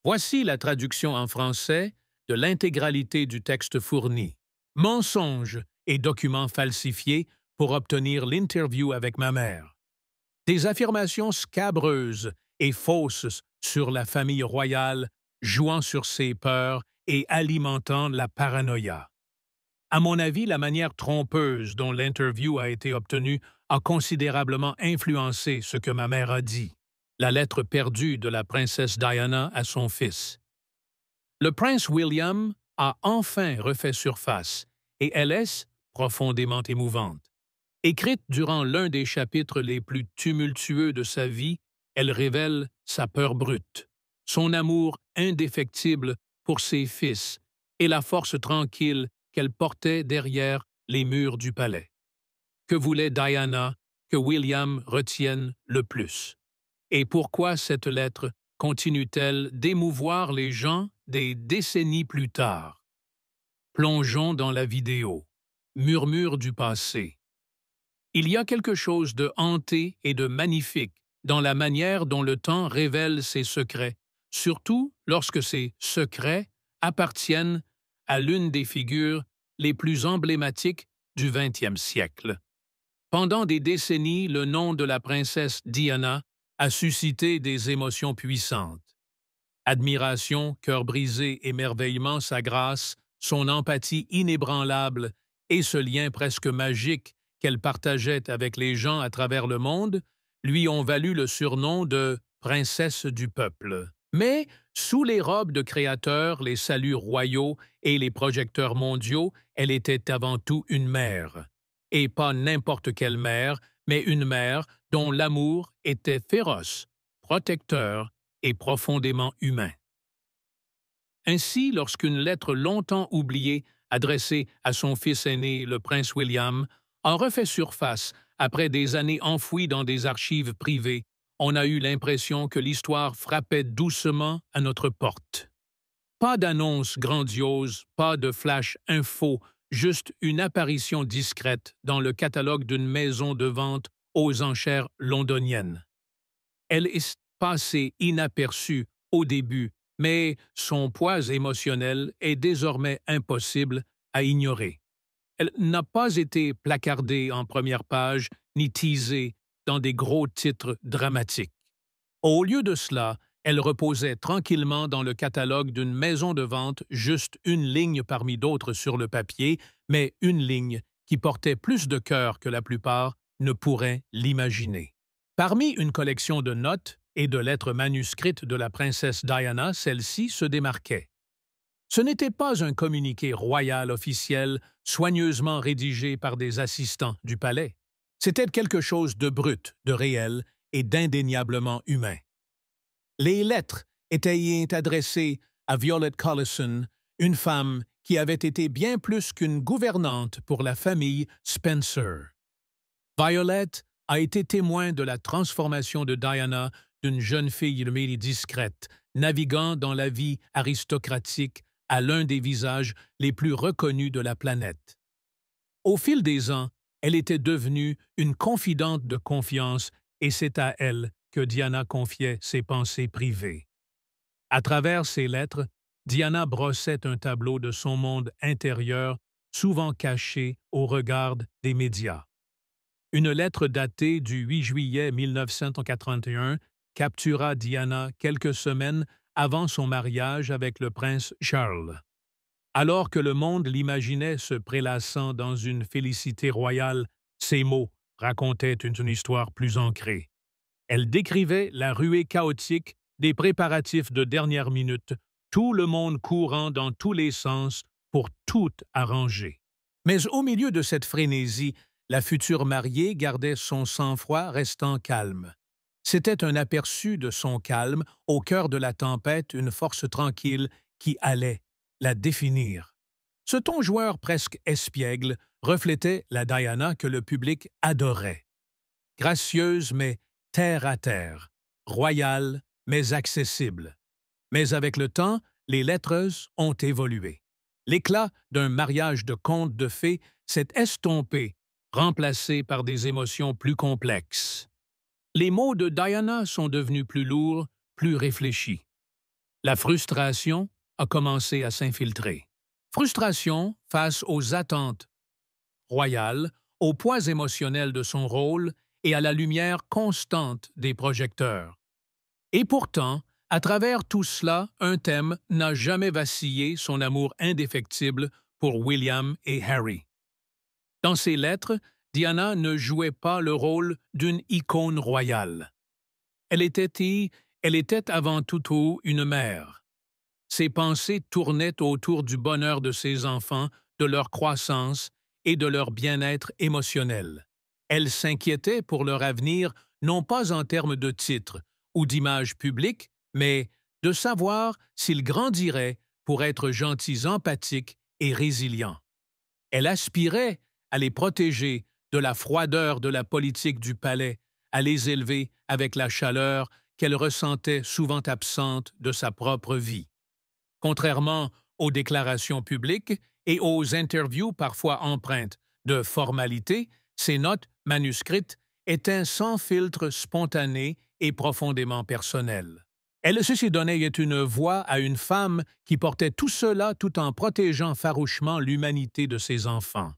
Voici la traduction en français de l'intégralité du texte fourni. Mensonges et documents falsifiés pour obtenir l'interview avec ma mère. Des affirmations scabreuses et fausses sur la famille royale, jouant sur ses peurs et alimentant la paranoïa. À mon avis, la manière trompeuse dont l'interview a été obtenue a considérablement influencé ce que ma mère a dit. La lettre perdue de la princesse Diana à son fils. Le prince William a enfin refait surface, et elle est profondément émouvante. Écrite durant l'un des chapitres les plus tumultueux de sa vie, elle révèle sa peur brute, son amour indéfectible pour ses fils et la force tranquille qu'elle portait derrière les murs du palais. Que voulait Diana que William retienne le plus? Et pourquoi cette lettre continue-t-elle d'émouvoir les gens des décennies plus tard? Plongeons dans la vidéo. Murmure du passé. Il y a quelque chose de hanté et de magnifique dans la manière dont le temps révèle ses secrets, surtout lorsque ces secrets appartiennent à l'une des figures les plus emblématiques du XXe siècle. Pendant des décennies, le nom de la princesse Diana a suscité des émotions puissantes. Admiration, cœur brisé, émerveillement, sa grâce, son empathie inébranlable et ce lien presque magique qu'elle partageait avec les gens à travers le monde lui ont valu le surnom de « princesse du peuple ». Mais, sous les robes de créateurs, les saluts royaux et les projecteurs mondiaux, elle était avant tout une mère. Et pas n'importe quelle mère, mais une mère dont l'amour était féroce, protecteur et profondément humain. Ainsi, lorsqu'une lettre longtemps oubliée, adressée à son fils aîné, le prince William, en refait surface après des années enfouies dans des archives privées, on a eu l'impression que l'histoire frappait doucement à notre porte. Pas d'annonce grandiose, pas de flash info, juste une apparition discrète dans le catalogue d'une maison de vente aux enchères londoniennes. Elle est passée inaperçue au début, mais son poids émotionnel est désormais impossible à ignorer. Elle n'a pas été placardée en première page ni teasée dans des gros titres dramatiques. Au lieu de cela, elle reposait tranquillement dans le catalogue d'une maison de vente, juste une ligne parmi d'autres sur le papier, mais une ligne qui portait plus de cœur que la plupart ne pourraient l'imaginer. Parmi une collection de notes et de lettres manuscrites de la princesse Diana, celle-ci se démarquait. Ce n'était pas un communiqué royal officiel soigneusement rédigé par des assistants du palais. C'était quelque chose de brut, de réel et d'indéniablement humain. Les lettres étaient adressées à Violet Collison, une femme qui avait été bien plus qu'une gouvernante pour la famille Spencer. Violet a été témoin de la transformation de Diana d'une jeune fille discrète, naviguant dans la vie aristocratique à l'un des visages les plus reconnus de la planète. Au fil des ans, elle était devenue une confidente de confiance et c'est à elle que Diana confiait ses pensées privées. À travers ses lettres, Diana brossait un tableau de son monde intérieur, souvent caché au regard des médias. Une lettre datée du 8 juillet 1981 captura Diana quelques semaines avant son mariage avec le prince Charles. Alors que le monde l'imaginait se prélassant dans une félicité royale, ses mots racontaient une histoire plus ancrée. Elle décrivait la ruée chaotique des préparatifs de dernière minute, tout le monde courant dans tous les sens pour tout arranger. Mais au milieu de cette frénésie, la future mariée gardait son sang-froid, restant calme. C'était un aperçu de son calme, au cœur de la tempête, une force tranquille qui allait la définir. Ce ton joueur presque espiègle reflétait la Diana que le public adorait. Gracieuse mais terre à terre, royale mais accessible. Mais avec le temps, les lettres ont évolué. L'éclat d'un mariage de conte de fées s'est estompé, remplacé par des émotions plus complexes. Les mots de Diana sont devenus plus lourds, plus réfléchis. La frustration a commencé à s'infiltrer. Frustration face aux attentes royales, au poids émotionnel de son rôle et à la lumière constante des projecteurs. Et pourtant, à travers tout cela, un thème n'a jamais vacillé, son amour indéfectible pour William et Harry. Dans ses lettres, Diana ne jouait pas le rôle d'une icône royale. Elle était avant tout une mère. Ses pensées tournaient autour du bonheur de ses enfants, de leur croissance et de leur bien-être émotionnel. Elle s'inquiétait pour leur avenir, non pas en termes de titres ou d'image publique, mais de savoir s'ils grandiraient pour être gentils, empathiques et résilients. Elle aspirait à les protéger de la froideur de la politique du palais, à les élever avec la chaleur qu'elle ressentait souvent absente de sa propre vie. Contrairement aux déclarations publiques et aux interviews parfois empreintes de formalité, ces notes manuscrites étaient sans filtre, spontanées et profondément personnelles. Elle se donnait une voix à une femme qui portait tout cela tout en protégeant farouchement l'humanité de ses enfants.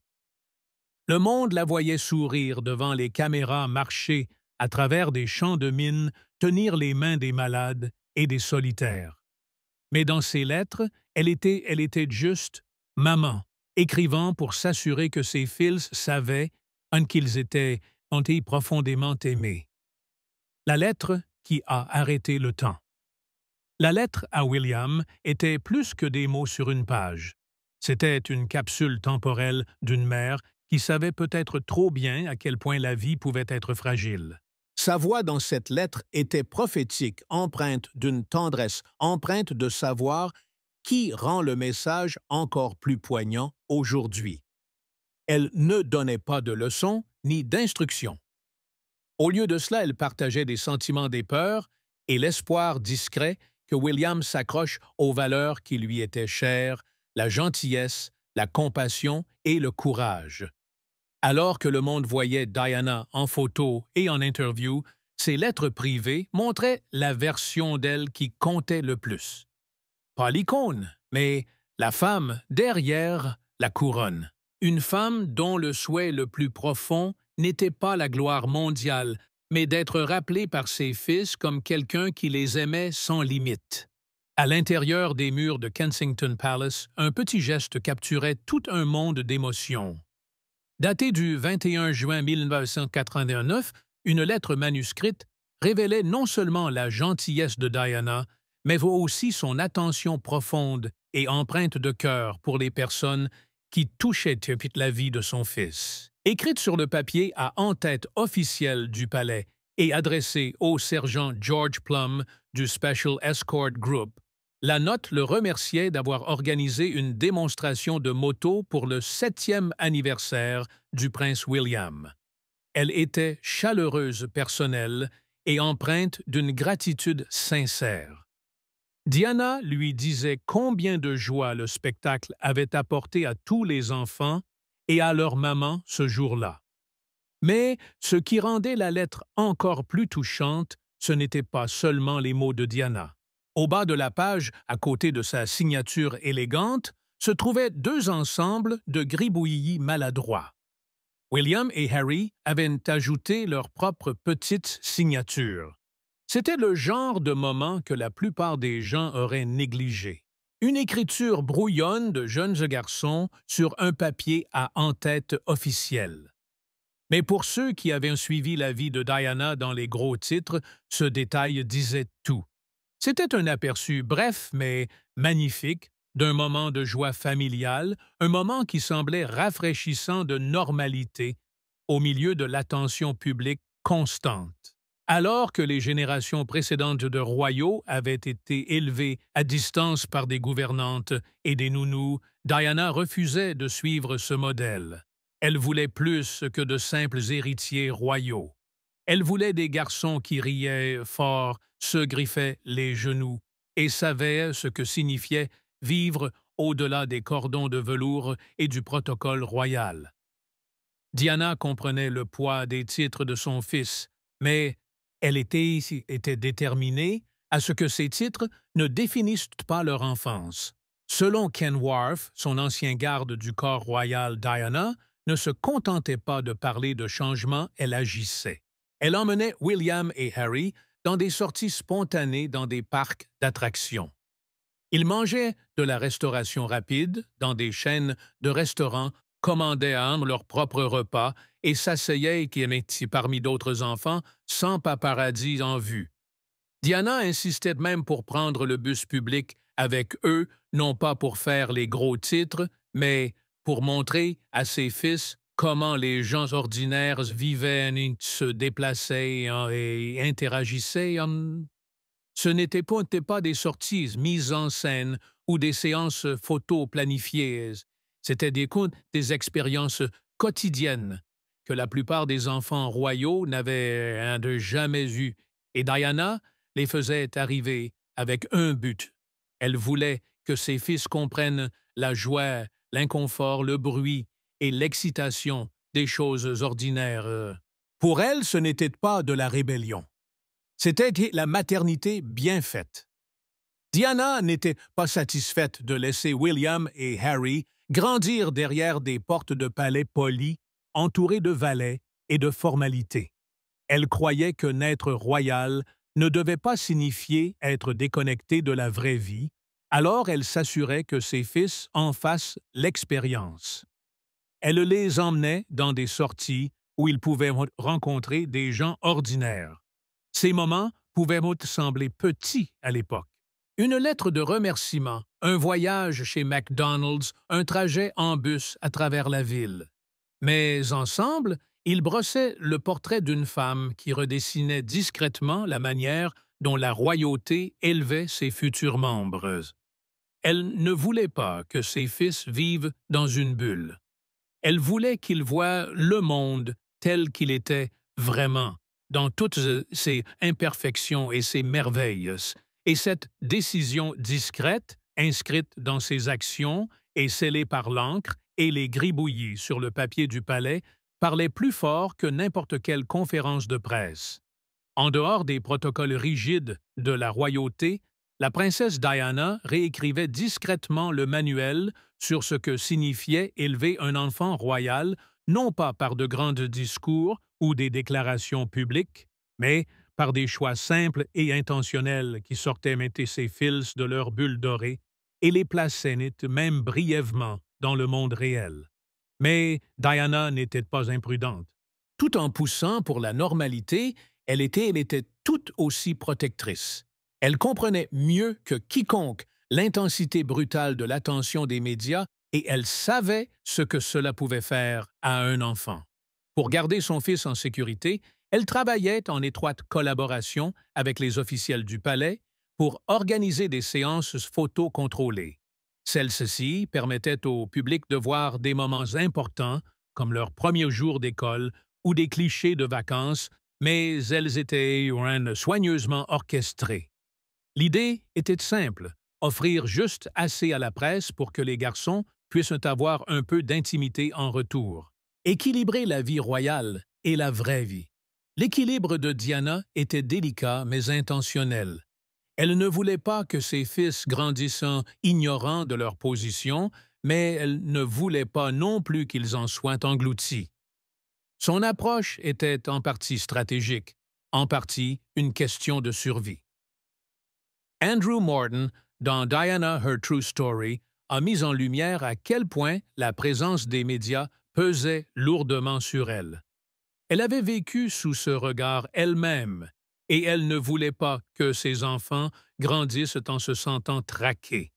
Le monde la voyait sourire devant les caméras, marcher à travers des champs de mines, tenir les mains des malades et des solitaires. Mais dans ses lettres, elle était juste « maman », écrivant pour s'assurer que ses fils savaient qu'ils étaient profondément aimés. La lettre qui a arrêté le temps. La lettre à William était plus que des mots sur une page. C'était une capsule temporelle d'une mère qui savait peut-être trop bien à quel point la vie pouvait être fragile. Sa voix dans cette lettre était prophétique, empreinte d'une tendresse, empreinte de savoir qui rend le message encore plus poignant aujourd'hui. Elle ne donnait pas de leçons ni d'instructions. Au lieu de cela, elle partageait des sentiments des peurs et l'espoir discret que William s'accroche aux valeurs qui lui étaient chères, la gentillesse, la compassion et le courage. Alors que le monde voyait Diana en photo et en interview, ses lettres privées montraient la version d'elle qui comptait le plus. Pas l'icône, mais la femme derrière la couronne. Une femme dont le souhait le plus profond n'était pas la gloire mondiale, mais d'être rappelée par ses fils comme quelqu'un qui les aimait sans limite. À l'intérieur des murs de Kensington Palace, un petit geste capturait tout un monde d'émotions. Datée du 21 juin 1989, une lettre manuscrite révélait non seulement la gentillesse de Diana, mais aussi son attention profonde et empreinte de cœur pour les personnes qui touchaient la vie de son fils. Écrite sur le papier à en-tête officielle du palais et adressée au sergent George Plum du Special Escort Group, la note le remerciait d'avoir organisé une démonstration de moto pour le 7e anniversaire du prince William. Elle était chaleureuse, personnelle et empreinte d'une gratitude sincère. Diana lui disait combien de joie le spectacle avait apporté à tous les enfants et à leur maman ce jour-là. Mais ce qui rendait la lettre encore plus touchante, ce n'était pas seulement les mots de Diana. Au bas de la page, à côté de sa signature élégante, se trouvaient 2 ensembles de gribouillis maladroits. William et Harry avaient ajouté leur propre petite signature. C'était le genre de moment que la plupart des gens auraient négligé. Une écriture brouillonne de jeunes garçons sur un papier à en-tête officielle. Mais pour ceux qui avaient suivi la vie de Diana dans les gros titres, ce détail disait tout. C'était un aperçu bref mais magnifique d'un moment de joie familiale, un moment qui semblait rafraîchissant de normalité au milieu de l'attention publique constante. Alors que les générations précédentes de royaux avaient été élevées à distance par des gouvernantes et des nounous, Diana refusait de suivre ce modèle. Elle voulait plus que de simples héritiers royaux. Elle voulait des garçons qui riaient fort, se griffaient les genoux et savaient ce que signifiait vivre au-delà des cordons de velours et du protocole royal. Diana comprenait le poids des titres de son fils, mais elle était déterminée à ce que ces titres ne définissent pas leur enfance. Selon Ken Wharf, son ancien garde du corps royal Diana, ne se contentait pas de parler de changement, elle agissait. Elle emmenait William et Harry dans des sorties spontanées dans des parcs d'attractions. Ils mangeaient de la restauration rapide dans des chaînes de restaurants, commandaient leurs propres repas et s'asseyaient parmi d'autres enfants sans paparazzi en vue. Diana insistait même pour prendre le bus public avec eux, non pas pour faire les gros titres, mais pour montrer à ses fils comment les gens ordinaires vivaient, se déplaçaient et interagissaient. Ce n'étaient pas des sorties mises en scène ou des séances photos planifiées. C'était des expériences quotidiennes que la plupart des enfants royaux n'avaient jamais eues. Et Diana les faisait arriver avec un but. Elle voulait que ses fils comprennent la joie, l'inconfort, le bruit et l'excitation des choses ordinaires. Pour elle, ce n'était pas de la rébellion. C'était la maternité bien faite. Diana n'était pas satisfaite de laisser William et Harry grandir derrière des portes de palais polies, entourées de valets et de formalités. Elle croyait que naître royal ne devait pas signifier être déconnecté de la vraie vie, alors elle s'assurait que ses fils en fassent l'expérience. Elle les emmenait dans des sorties où ils pouvaient rencontrer des gens ordinaires. Ces moments pouvaient sembler petits à l'époque. Une lettre de remerciement, un voyage chez McDonald's, un trajet en bus à travers la ville. Mais ensemble, ils brossaient le portrait d'une femme qui redessinait discrètement la manière dont la royauté élevait ses futurs membres. Elle ne voulait pas que ses fils vivent dans une bulle. Elle voulait qu'ils voient le monde tel qu'il était vraiment, dans toutes ses imperfections et ses merveilles. Et cette décision discrète, inscrite dans ses actions et scellée par l'encre et les gribouillis sur le papier du palais, parlait plus fort que n'importe quelle conférence de presse. En dehors des protocoles rigides de la royauté, la princesse Diana réécrivait discrètement le manuel sur ce que signifiait élever un enfant royal, non pas par de grands discours ou des déclarations publiques, mais par des choix simples et intentionnels qui sortaient mettre ses fils de leur bulle dorée et les plaçaient même brièvement dans le monde réel. Mais Diana n'était pas imprudente. Tout en poussant pour la normalité, elle était tout aussi protectrice. Elle comprenait mieux que quiconque l'intensité brutale de l'attention des médias et elle savait ce que cela pouvait faire à un enfant. Pour garder son fils en sécurité, elle travaillait en étroite collaboration avec les officiels du palais pour organiser des séances photos contrôlées. Celles-ci permettaient au public de voir des moments importants, comme leur premier jour d'école ou des clichés de vacances, mais elles étaient soigneusement orchestrées. L'idée était simple, offrir juste assez à la presse pour que les garçons puissent avoir un peu d'intimité en retour. Équilibrer la vie royale et la vraie vie. L'équilibre de Diana était délicat mais intentionnel. Elle ne voulait pas que ses fils grandissent ignorants de leur position, mais elle ne voulait pas non plus qu'ils en soient engloutis. Son approche était en partie stratégique, en partie une question de survie. Andrew Morton, dans Diana, Her True Story, a mis en lumière à quel point la présence des médias pesait lourdement sur elle. Elle avait vécu sous ce regard elle-même, et elle ne voulait pas que ses enfants grandissent en se sentant traqués.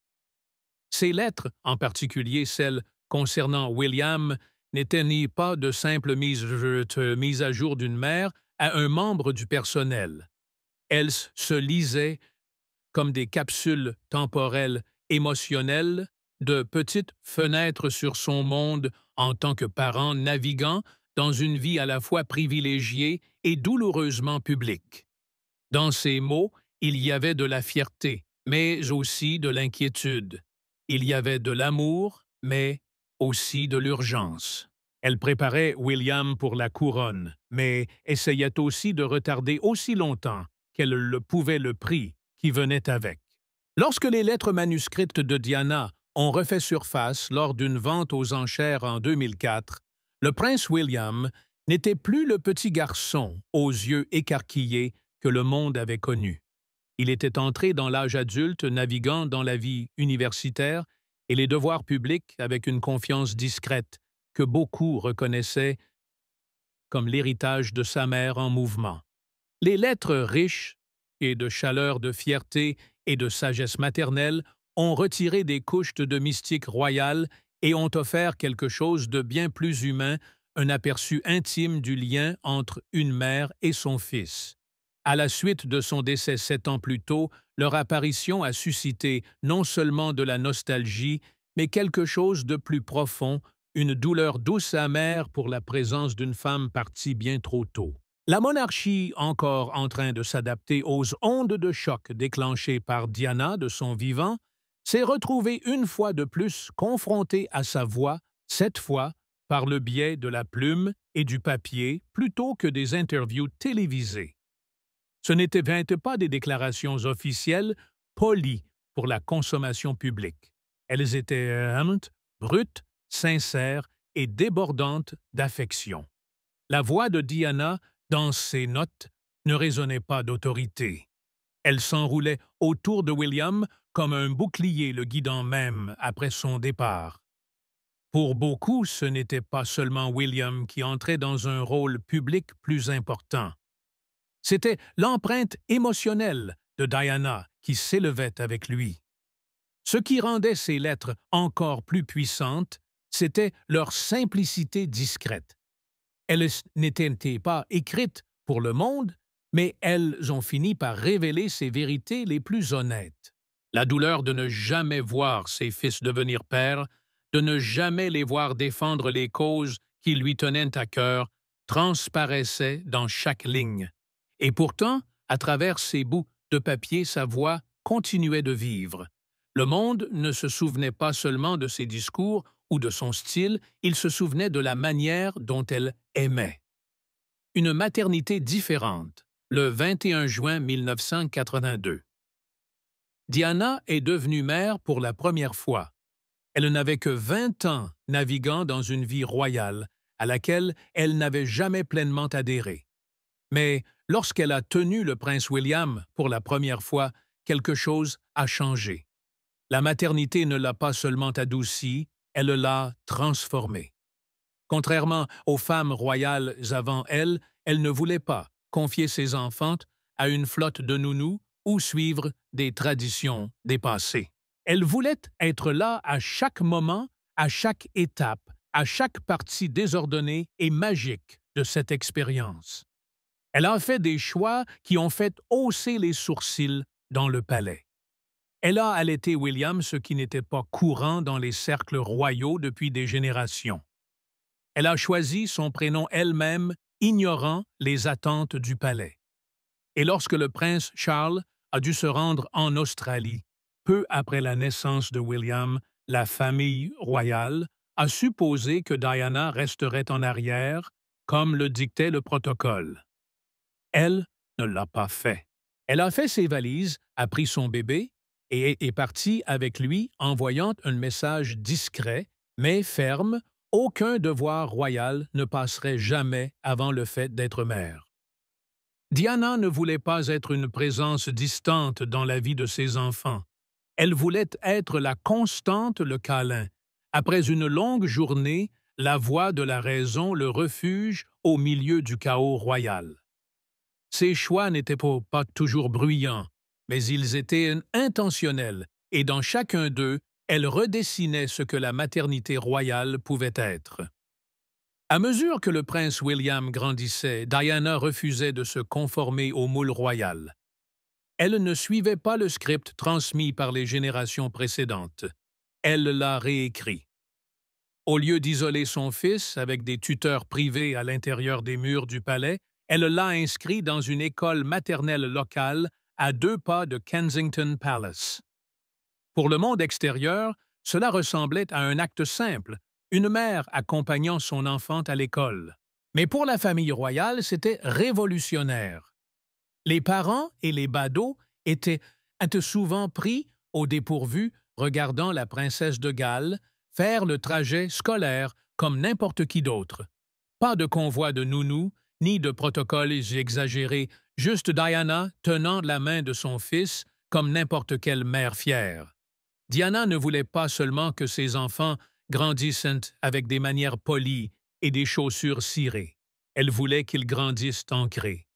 Ses lettres, en particulier celles concernant William, n'étaient ni pas de simples mises à jour d'une mère à un membre du personnel. Elles se lisaient comme des capsules temporelles émotionnelles, de petites fenêtres sur son monde en tant que parent naviguant dans une vie à la fois privilégiée et douloureusement publique. Dans ces mots, il y avait de la fierté, mais aussi de l'inquiétude. Il y avait de l'amour, mais aussi de l'urgence. Elle préparait William pour la couronne, mais essayait aussi de retarder aussi longtemps qu'elle le pouvait le prix qui venaient avec. Lorsque les lettres manuscrites de Diana ont refait surface lors d'une vente aux enchères en 2004, le prince William n'était plus le petit garçon aux yeux écarquillés que le monde avait connu. Il était entré dans l'âge adulte, naviguant dans la vie universitaire et les devoirs publics avec une confiance discrète que beaucoup reconnaissaient comme l'héritage de sa mère en mouvement. Les lettres riches et de chaleur de fierté et de sagesse maternelle ont retiré des couches de mystique royal et ont offert quelque chose de bien plus humain, un aperçu intime du lien entre une mère et son fils. À la suite de son décès 7 ans plus tôt, leur apparition a suscité non seulement de la nostalgie, mais quelque chose de plus profond, une douleur douce amère pour la présence d'une femme partie bien trop tôt. La monarchie, encore en train de s'adapter aux ondes de choc déclenchées par Diana de son vivant, s'est retrouvée une fois de plus confrontée à sa voix, cette fois par le biais de la plume et du papier plutôt que des interviews télévisées. Ce n'étaient pas des déclarations officielles polies pour la consommation publique. Elles étaient brutes, sincères et débordantes d'affection. La voix de Diana, dans ses notes, ne résonnait pas d'autorité. Elle s'enroulait autour de William comme un bouclier le guidant même après son départ. Pour beaucoup, ce n'était pas seulement William qui entrait dans un rôle public plus important. C'était l'empreinte émotionnelle de Diana qui s'élevait avec lui. Ce qui rendait ces lettres encore plus puissantes, c'était leur simplicité discrète. Elles n'étaient pas écrites pour le monde, mais elles ont fini par révéler ses vérités les plus honnêtes. La douleur de ne jamais voir ses fils devenir pères, de ne jamais les voir défendre les causes qui lui tenaient à cœur, transparaissait dans chaque ligne. Et pourtant, à travers ces bouts de papier, sa voix continuait de vivre. Le monde ne se souvenait pas seulement de ses discours ou de son style, il se souvenait de la manière dont elle aimait. Une maternité différente, le 21 juin 1982. Diana est devenue mère pour la première fois. Elle n'avait que 20 ans naviguant dans une vie royale à laquelle elle n'avait jamais pleinement adhéré. Mais lorsqu'elle a tenu le prince William pour la première fois, quelque chose a changé. La maternité ne l'a pas seulement adoucie, elle l'a transformée. Contrairement aux femmes royales avant elle, elle ne voulait pas confier ses enfants à une flotte de nounous ou suivre des traditions dépassées. Elle voulait être là à chaque moment, à chaque étape, à chaque partie désordonnée et magique de cette expérience. Elle a fait des choix qui ont fait hausser les sourcils dans le palais. Elle a allaité William, ce qui n'était pas courant dans les cercles royaux depuis des générations. Elle a choisi son prénom elle-même, ignorant les attentes du palais. Et lorsque le prince Charles a dû se rendre en Australie, peu après la naissance de William, la famille royale a supposé que Diana resterait en arrière, comme le dictait le protocole. Elle ne l'a pas fait. Elle a fait ses valises, a pris son bébé et est partie avec lui envoyant un message discret, mais ferme. Aucun devoir royal ne passerait jamais avant le fait d'être mère. Diana ne voulait pas être une présence distante dans la vie de ses enfants. Elle voulait être la constante, le câlin. Après une longue journée, la voix de la raison, le refuge au milieu du chaos royal. Ses choix n'étaient pas toujours bruyants, mais ils étaient intentionnels, et dans chacun d'eux, elle redessinait ce que la maternité royale pouvait être. À mesure que le prince William grandissait, Diana refusait de se conformer au moule royal. Elle ne suivait pas le script transmis par les générations précédentes. Elle l'a réécrit. Au lieu d'isoler son fils avec des tuteurs privés à l'intérieur des murs du palais, elle l'a inscrit dans une école maternelle locale à 2 pas de Kensington Palace. Pour le monde extérieur, cela ressemblait à un acte simple, une mère accompagnant son enfant à l'école. Mais pour la famille royale, c'était révolutionnaire. Les parents et les badauds étaient été souvent pris au dépourvu regardant la princesse de Galles faire le trajet scolaire comme n'importe qui d'autre. Pas de convoi de nounous, ni de protocoles exagérés, juste Diana tenant la main de son fils comme n'importe quelle mère fière. Diana ne voulait pas seulement que ses enfants grandissent avec des manières polies et des chaussures cirées. Elle voulait qu'ils grandissent ancrés.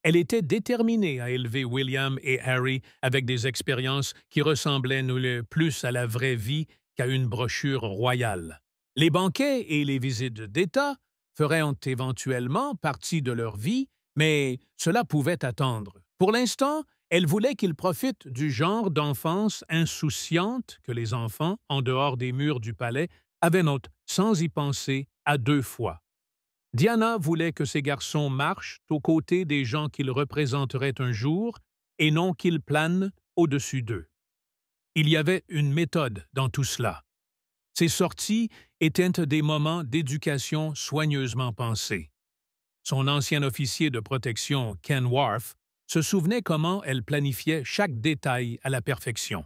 Elle était déterminée à élever William et Harry avec des expériences qui ressemblaient le plus à la vraie vie qu'à une brochure royale. Les banquets et les visites d'État feraient éventuellement partie de leur vie, mais cela pouvait attendre. Pour l'instant, elle voulait qu'ils profitent du genre d'enfance insouciante que les enfants, en dehors des murs du palais, avaient sans y penser à deux fois. Diana voulait que ces garçons marchent aux côtés des gens qu'ils représenteraient un jour et non qu'ils planent au-dessus d'eux. Il y avait une méthode dans tout cela. Ces sorties étaient des moments d'éducation soigneusement pensés. Son ancien officier de protection, Ken Wharf, se souvenait comment elle planifiait chaque détail à la perfection.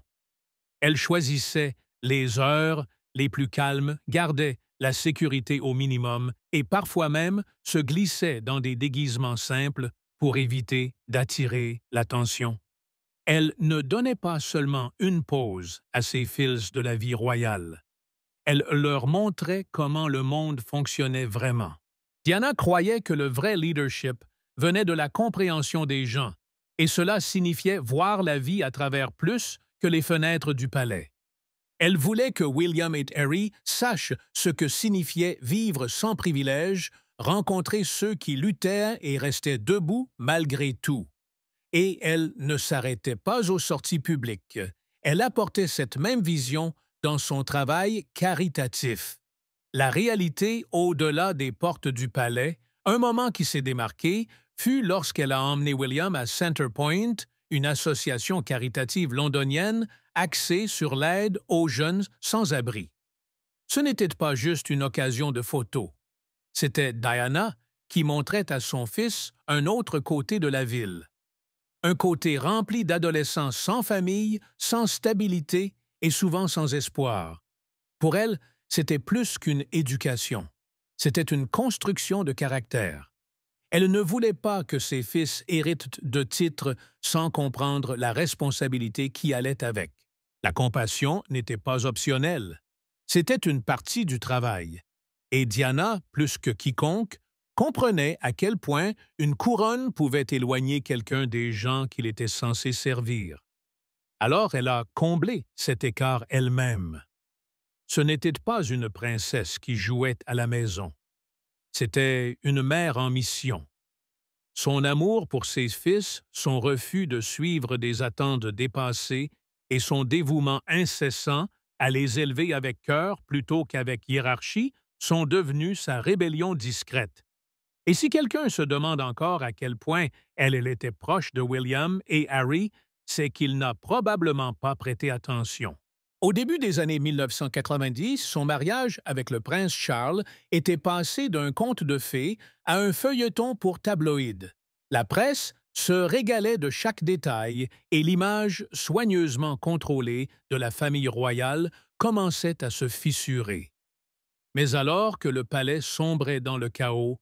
Elle choisissait les heures les plus calmes, gardait la sécurité au minimum et parfois même se glissait dans des déguisements simples pour éviter d'attirer l'attention. Elle ne donnait pas seulement une pause à ses fils de la vie royale. Elle leur montrait comment le monde fonctionnait vraiment. Diana croyait que le vrai leadership venait de la compréhension des gens, et cela signifiait voir la vie à travers plus que les fenêtres du palais. Elle voulait que William et Harry sachent ce que signifiait vivre sans privilèges, rencontrer ceux qui luttaient et restaient debout malgré tout. Et elle ne s'arrêtait pas aux sorties publiques. Elle apportait cette même vision dans son travail caritatif. La réalité au-delà des portes du palais, un moment qui s'est démarqué, fut lorsqu'elle a emmené William à Centrepoint, une association caritative londonienne axée sur l'aide aux jeunes sans-abri. Ce n'était pas juste une occasion de photo. C'était Diana qui montrait à son fils un autre côté de la ville. Un côté rempli d'adolescents sans famille, sans stabilité et souvent sans espoir. Pour elle, c'était plus qu'une éducation. C'était une construction de caractère. Elle ne voulait pas que ses fils héritent de titres sans comprendre la responsabilité qui allait avec. La compassion n'était pas optionnelle. C'était une partie du travail. Et Diana, plus que quiconque, comprenait à quel point une couronne pouvait éloigner quelqu'un des gens qu'il était censé servir. Alors elle a comblé cet écart elle-même. Ce n'était pas une princesse qui jouait à la maison. C'était une mère en mission. Son amour pour ses fils, son refus de suivre des attentes dépassées et son dévouement incessant à les élever avec cœur plutôt qu'avec hiérarchie sont devenus sa rébellion discrète. Et si quelqu'un se demande encore à quel point elle était proche de William et Harry, c'est qu'il n'a probablement pas prêté attention. Au début des années 1990, son mariage avec le prince Charles était passé d'un conte de fées à un feuilleton pour tabloïd. La presse se régalait de chaque détail et l'image soigneusement contrôlée de la famille royale commençait à se fissurer. Mais alors que le palais sombrait dans le chaos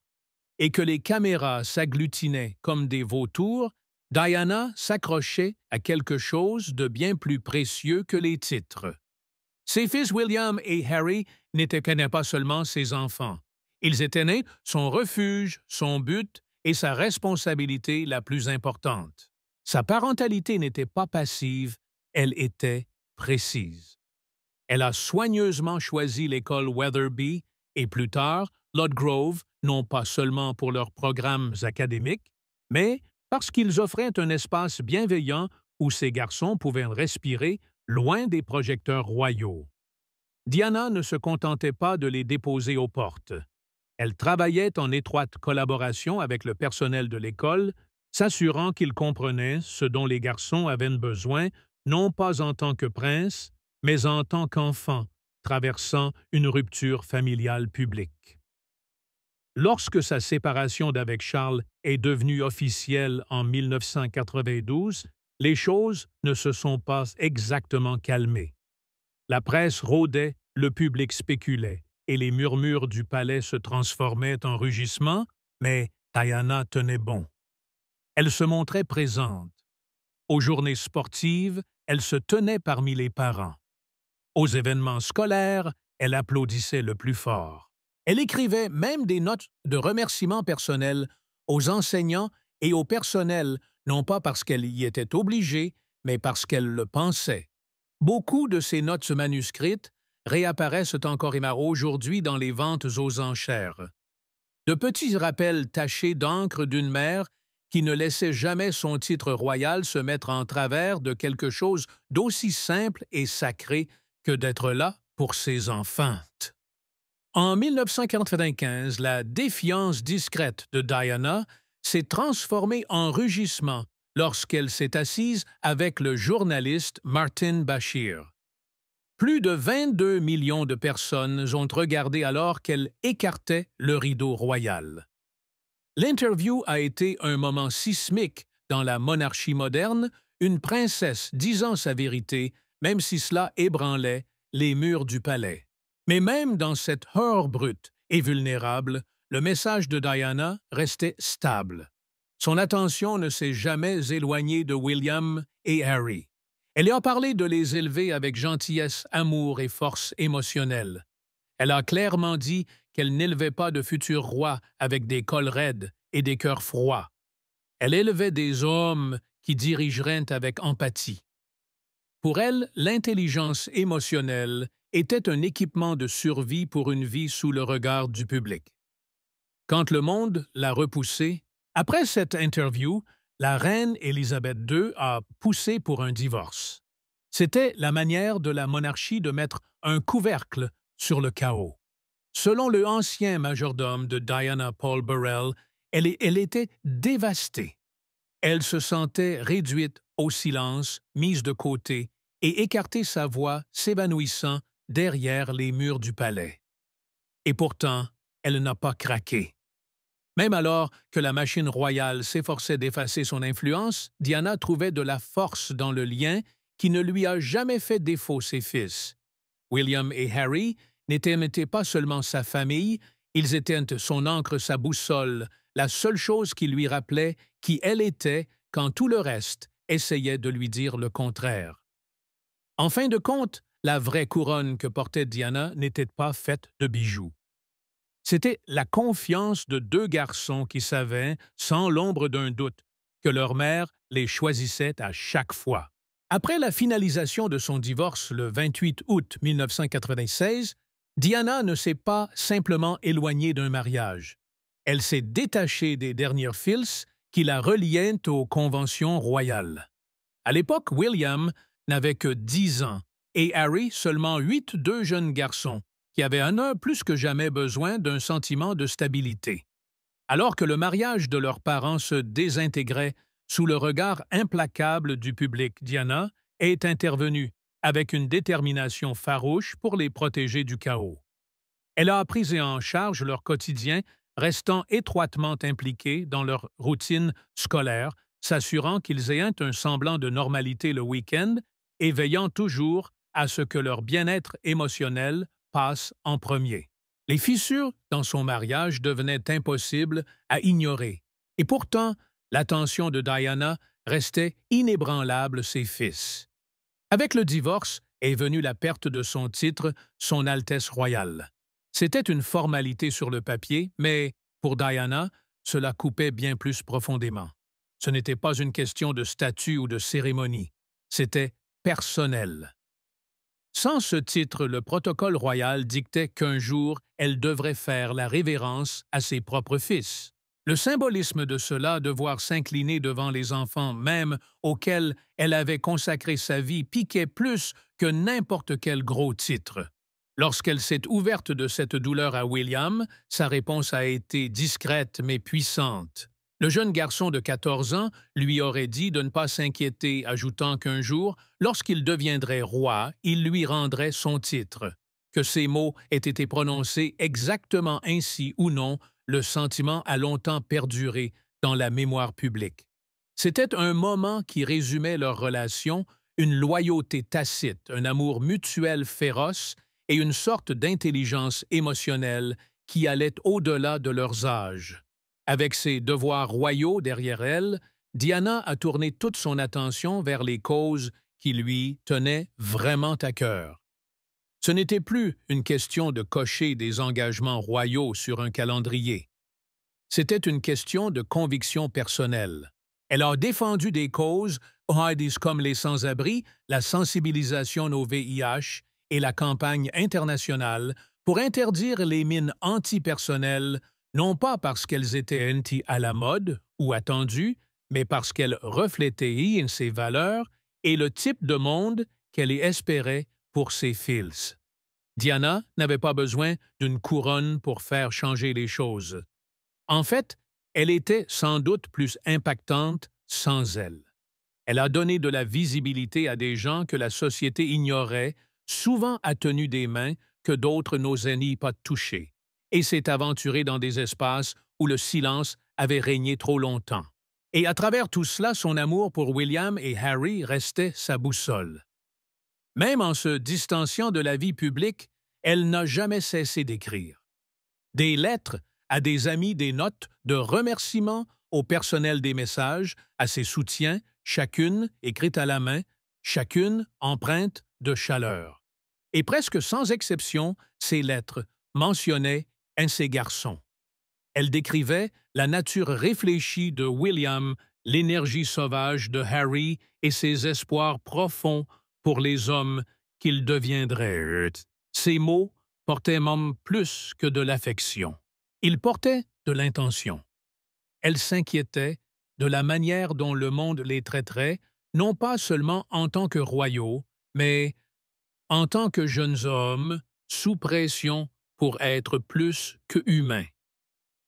et que les caméras s'agglutinaient comme des vautours, Diana s'accrochait à quelque chose de bien plus précieux que les titres. Ses fils William et Harry n'étaient pas seulement ses enfants. Ils étaient nés son refuge, son but et sa responsabilité la plus importante. Sa parentalité n'était pas passive, elle était précise. Elle a soigneusement choisi l'école Weatherby et plus tard Ludgrove, non pas seulement pour leurs programmes académiques, mais parce qu'ils offraient un espace bienveillant où ces garçons pouvaient respirer loin des projecteurs royaux. Diana ne se contentait pas de les déposer aux portes. Elle travaillait en étroite collaboration avec le personnel de l'école, s'assurant qu'ils comprenaient ce dont les garçons avaient besoin, non pas en tant que princes, mais en tant qu'enfants, traversant une rupture familiale publique. Lorsque sa séparation d'avec Charles est devenue officielle en 1992, les choses ne se sont pas exactement calmées. La presse rôdait, le public spéculait, et les murmures du palais se transformaient en rugissements, mais Diana tenait bon. Elle se montrait présente. Aux journées sportives, elle se tenait parmi les parents. Aux événements scolaires, elle applaudissait le plus fort. Elle écrivait même des notes de remerciements personnels aux enseignants et au personnel, non pas parce qu'elle y était obligée, mais parce qu'elle le pensait. Beaucoup de ces notes manuscrites réapparaissent encore et marre aujourd'hui dans les ventes aux enchères. De petits rappels tachés d'encre d'une mère qui ne laissait jamais son titre royal se mettre en travers de quelque chose d'aussi simple et sacré que d'être là pour ses enfants. En 1995, la défiance discrète de Diana s'est transformée en rugissement lorsqu'elle s'est assise avec le journaliste Martin Bashir. Plus de 22 millions de personnes ont regardé alors qu'elle écartait le rideau royal. L'interview a été un moment sismique dans la monarchie moderne, une princesse disant sa vérité, même si cela ébranlait les murs du palais. Mais même dans cette heure brute et vulnérable, le message de Diana restait stable. Son attention ne s'est jamais éloignée de William et Harry. Elle a parlé de les élever avec gentillesse, amour et force émotionnelle. Elle a clairement dit qu'elle n'élevait pas de futurs rois avec des cols raides et des cœurs froids. Elle élevait des hommes qui dirigeraient avec empathie. Pour elle, l'intelligence émotionnelle était un équipement de survie pour une vie sous le regard du public. Quand le monde l'a repoussée, après cette interview, la reine Élisabeth II a poussé pour un divorce. C'était la manière de la monarchie de mettre un couvercle sur le chaos. Selon le ancien majordome de Diana Paul Burrell, elle était dévastée. Elle se sentait réduite au silence, mise de côté, et écarter sa voix s'évanouissant derrière les murs du palais. Et pourtant, elle n'a pas craqué. Même alors que la machine royale s'efforçait d'effacer son influence, Diana trouvait de la force dans le lien qui ne lui a jamais fait défaut ses fils. William et Harry n'étaient pas seulement sa famille, ils étaient son ancre, sa boussole, la seule chose qui lui rappelait qui elle était quand tout le reste essayait de lui dire le contraire. En fin de compte, la vraie couronne que portait Diana n'était pas faite de bijoux. C'était la confiance de deux garçons qui savaient, sans l'ombre d'un doute, que leur mère les choisissait à chaque fois. Après la finalisation de son divorce le 28 août 1996, Diana ne s'est pas simplement éloignée d'un mariage. Elle s'est détachée des derniers fils qui la reliaient aux conventions royales. À l'époque, William n'avait que 10 ans et Harry seulement 8, deux jeunes garçons, qui avaient un an plus que jamais besoin d'un sentiment de stabilité. Alors que le mariage de leurs parents se désintégrait sous le regard implacable du public, Diana est intervenue avec une détermination farouche pour les protéger du chaos. Elle a pris en charge leur quotidien, restant étroitement impliquée dans leur routine scolaire, s'assurant qu'ils aient un semblant de normalité le week-end et veillant toujours à ce que leur bien-être émotionnel passe en premier. Les fissures dans son mariage devenaient impossibles à ignorer, et pourtant, l'attention de Diana restait inébranlable ses fils. Avec le divorce est venue la perte de son titre, Son Altesse royale. C'était une formalité sur le papier, mais pour Diana, cela coupait bien plus profondément. Ce n'était pas une question de statut ou de cérémonie, c'était personnel. Sans ce titre, le protocole royal dictait qu'un jour, elle devrait faire la révérence à ses propres fils. Le symbolisme de cela, devoir s'incliner devant les enfants même auxquels elle avait consacré sa vie, piquait plus que n'importe quel gros titre. Lorsqu'elle s'est ouverte de cette douleur à William, sa réponse a été discrète mais puissante. Le jeune garçon de 14 ans lui aurait dit de ne pas s'inquiéter, ajoutant qu'un jour, lorsqu'il deviendrait roi, il lui rendrait son titre. Que ces mots aient été prononcés exactement ainsi ou non, le sentiment a longtemps perduré dans la mémoire publique. C'était un moment qui résumait leur relation, une loyauté tacite, un amour mutuel féroce et une sorte d'intelligence émotionnelle qui allait au-delà de leurs âges. Avec ses devoirs royaux derrière elle, Diana a tourné toute son attention vers les causes qui lui tenaient vraiment à cœur. Ce n'était plus une question de cocher des engagements royaux sur un calendrier. C'était une question de conviction personnelle. Elle a défendu des causes comme les sans-abri, la sensibilisation au VIH et la campagne internationale pour interdire les mines antipersonnelles, non pas parce qu'elles étaient à la mode ou attendues, mais parce qu'elles reflétaient ses valeurs et le type de monde qu'elle espérait pour ses fils. Diana n'avait pas besoin d'une couronne pour faire changer les choses. En fait, elle était sans doute plus impactante sans elle. Elle a donné de la visibilité à des gens que la société ignorait, souvent à tenue des mains, que d'autres n'osaient ni pas toucher, et s'est aventurée dans des espaces où le silence avait régné trop longtemps. Et à travers tout cela, son amour pour William et Harry restait sa boussole. Même en se distanciant de la vie publique, elle n'a jamais cessé d'écrire. Des lettres à des amis, des notes de remerciements au personnel des messages, à ses soutiens, chacune écrite à la main, chacune empreinte de chaleur. Et presque sans exception, ces lettres mentionnaient un de ses garçons. Elle décrivait la nature réfléchie de William, l'énergie sauvage de Harry et ses espoirs profonds pour les hommes qu'ils deviendraient. Ces mots portaient même plus que de l'affection. Ils portaient de l'intention. Elle s'inquiétait de la manière dont le monde les traiterait, non pas seulement en tant que royaux, mais en tant que jeunes hommes sous pression pour être plus que humains.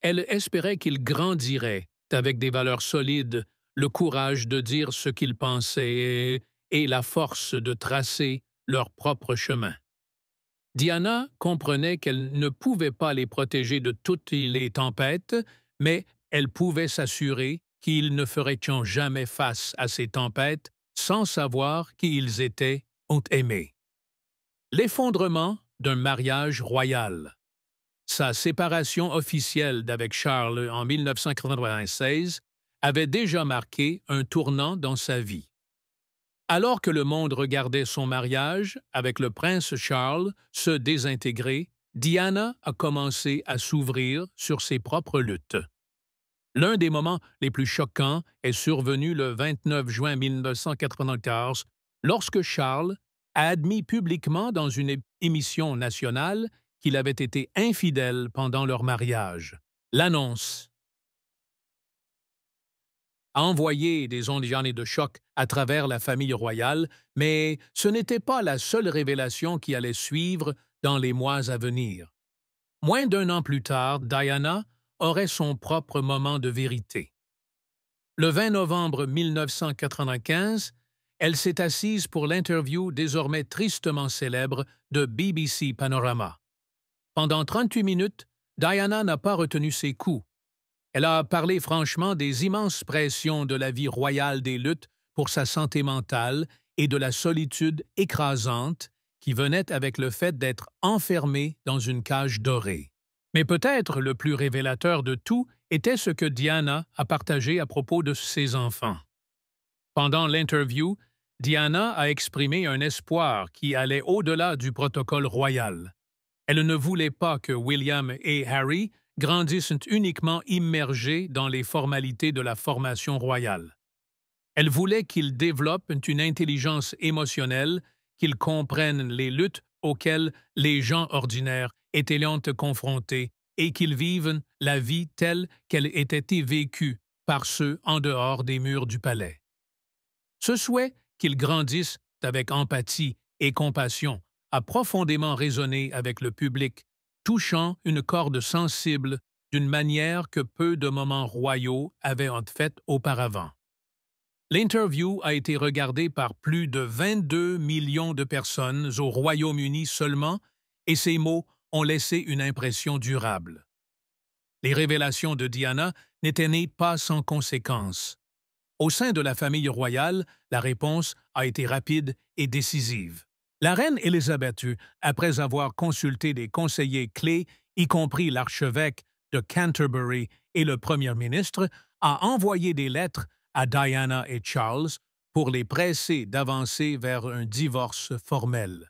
Elle espérait qu'ils grandiraient avec des valeurs solides, le courage de dire ce qu'ils pensaient et la force de tracer leur propre chemin. Diana comprenait qu'elle ne pouvait pas les protéger de toutes les tempêtes, mais elle pouvait s'assurer qu'ils ne feraient jamais face à ces tempêtes sans savoir qui ils étaient ou aimés. L'effondrement d'un mariage royal. Sa séparation officielle d'avec Charles en 1996 avait déjà marqué un tournant dans sa vie. Alors que le monde regardait son mariage avec le prince Charles se désintégrer, Diana a commencé à s'ouvrir sur ses propres luttes. L'un des moments les plus choquants est survenu le 29 juin 1994, lorsque Charles a admis publiquement dans une émission nationale qu'il avait été infidèle pendant leur mariage. L'annonce a envoyé des ondes de choc à travers la famille royale, mais ce n'était pas la seule révélation qui allait suivre dans les mois à venir. Moins d'un an plus tard, Diana aurait son propre moment de vérité. Le 20 novembre 1995, elle s'est assise pour l'interview désormais tristement célèbre de BBC Panorama. Pendant 38 minutes, Diana n'a pas retenu ses coups. Elle a parlé franchement des immenses pressions de la vie royale des luttes pour sa santé mentale et de la solitude écrasante qui venait avec le fait d'être enfermée dans une cage dorée. Mais peut-être le plus révélateur de tout était ce que Diana a partagé à propos de ses enfants. Pendant l'interview, Diana a exprimé un espoir qui allait au-delà du protocole royal. Elle ne voulait pas que William et Harry grandissent uniquement immergés dans les formalités de la formation royale. Elle voulait qu'ils développent une intelligence émotionnelle, qu'ils comprennent les luttes auxquelles les gens ordinaires étaient confrontés et qu'ils vivent la vie telle qu'elle était vécue par ceux en dehors des murs du palais. Ce souhait qu'ils grandissent avec empathie et compassion a profondément résonné avec le public, touchant une corde sensible d'une manière que peu de moments royaux avaient en fait auparavant. L'interview a été regardée par plus de 22 millions de personnes au Royaume-Uni seulement, et ces mots ont laissé une impression durable. Les révélations de Diana n'étaient pas sans conséquences. Au sein de la famille royale, la réponse a été rapide et décisive. La reine Élisabeth II, après avoir consulté des conseillers clés, y compris l'archevêque de Canterbury et le premier ministre, a envoyé des lettres à Diana et Charles pour les presser d'avancer vers un divorce formel.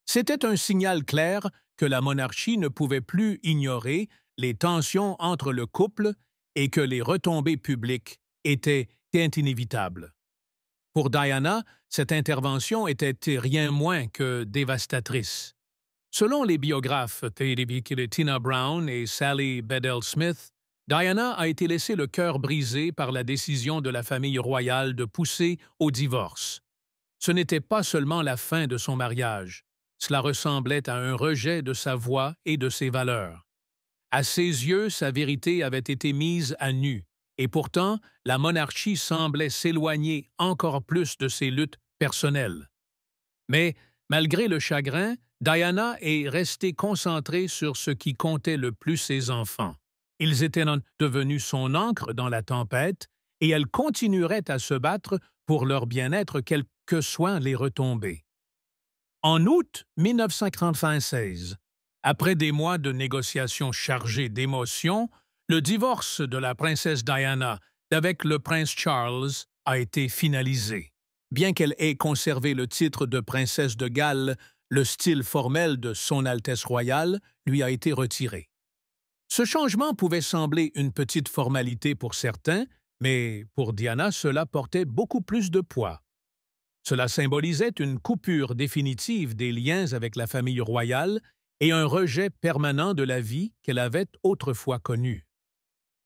C'était un signal clair que la monarchie ne pouvait plus ignorer les tensions entre le couple et que les retombées publiques étaient inévitables. Pour Diana, cette intervention était rien moins que dévastatrice. Selon les biographes Tina Brown et Sally Bedell-Smith, Diana a été laissée le cœur brisé par la décision de la famille royale de pousser au divorce. Ce n'était pas seulement la fin de son mariage, cela ressemblait à un rejet de sa voix et de ses valeurs. À ses yeux, sa vérité avait été mise à nu, et pourtant, la monarchie semblait s'éloigner encore plus de ses luttes personnelles. Mais, malgré le chagrin, Diana est restée concentrée sur ce qui comptait le plus ses enfants. Ils étaient devenus son ancre dans la tempête, et elle continuerait à se battre pour leur bien-être quelles que soient les retombées. En août 1996, après des mois de négociations chargées d'émotions, le divorce de la princesse Diana avec le prince Charles a été finalisé. Bien qu'elle ait conservé le titre de princesse de Galles, le style formel de Son Altesse royale lui a été retiré. Ce changement pouvait sembler une petite formalité pour certains, mais pour Diana, cela portait beaucoup plus de poids. Cela symbolisait une coupure définitive des liens avec la famille royale et un rejet permanent de la vie qu'elle avait autrefois connue.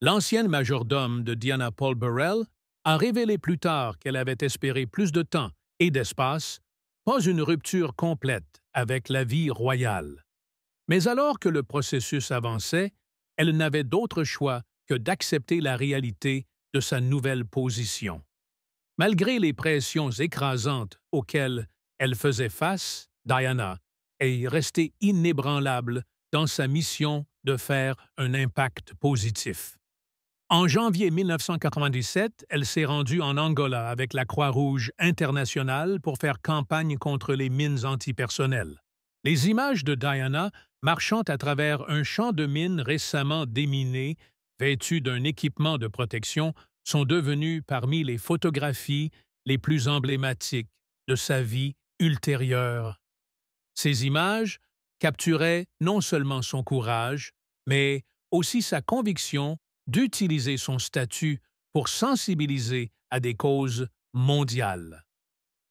L'ancienne majordome de Diana Paul Burrell a révélé plus tard qu'elle avait espéré plus de temps et d'espace, pas une rupture complète avec la vie royale. Mais alors que le processus avançait, elle n'avait d'autre choix que d'accepter la réalité de sa nouvelle position. Malgré les pressions écrasantes auxquelles elle faisait face, Diana est restée inébranlable dans sa mission de faire un impact positif. En janvier 1997, elle s'est rendue en Angola avec la Croix-Rouge internationale pour faire campagne contre les mines antipersonnelles. Les images de Diana marchant à travers un champ de mines récemment déminé, vêtu d'un équipement de protection, sont devenues parmi les photographies les plus emblématiques de sa vie ultérieure. Ces images capturaient non seulement son courage, mais aussi sa conviction d'utiliser son statut pour sensibiliser à des causes mondiales.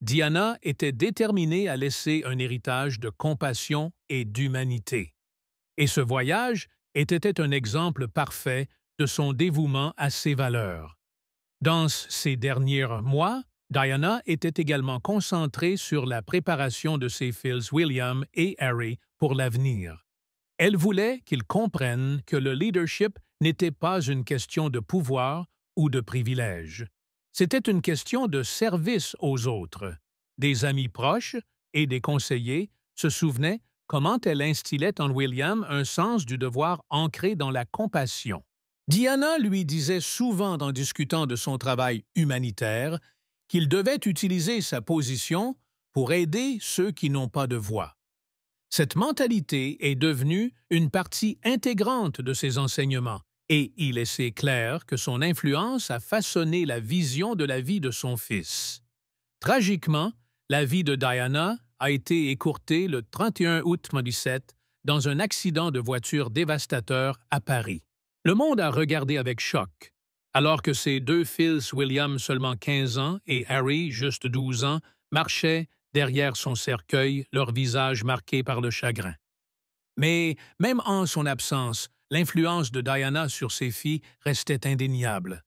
Diana était déterminée à laisser un héritage de compassion et d'humanité. Et ce voyage était un exemple parfait de son dévouement à ses valeurs. Dans ces derniers mois, Diana était également concentrée sur la préparation de ses fils William et Harry pour l'avenir. Elle voulait qu'ils comprennent que le leadership n'était pas une question de pouvoir ou de privilège. C'était une question de service aux autres. Des amis proches et des conseillers se souvenaient comment elle instillait en William un sens du devoir ancré dans la compassion. Diana lui disait souvent en discutant de son travail humanitaire qu'il devait utiliser sa position pour aider ceux qui n'ont pas de voix. Cette mentalité est devenue une partie intégrante de ses enseignements et il laissait clair que son influence a façonné la vision de la vie de son fils. Tragiquement, la vie de Diana a été écourtée le 31 août 2017 dans un accident de voiture dévastateur à Paris. Le monde a regardé avec choc, alors que ses deux fils, William seulement 15 ans et Harry, juste 12 ans, marchaient derrière son cercueil, leur visage marqué par le chagrin. Mais même en son absence, l'influence de Diana sur ses filles restait indéniable.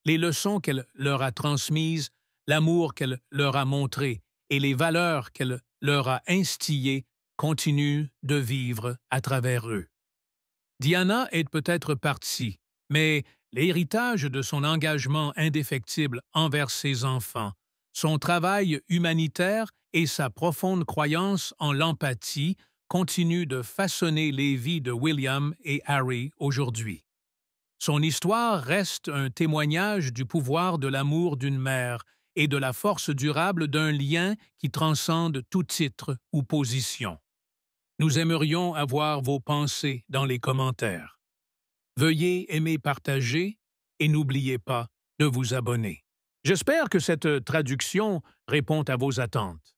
Les leçons qu'elle leur a transmises, l'amour qu'elle leur a montré et les valeurs qu'elle leur a instillées continuent de vivre à travers eux. Diana est peut-être partie, mais l'héritage de son engagement indéfectible envers ses enfants, son travail humanitaire et sa profonde croyance en l'empathie continuent de façonner les vies de William et Harry aujourd'hui. Son histoire reste un témoignage du pouvoir de l'amour d'une mère et de la force durable d'un lien qui transcende tout titre ou position. Nous aimerions avoir vos pensées dans les commentaires. Veuillez aimer, partager et n'oubliez pas de vous abonner. J'espère que cette traduction répond à vos attentes.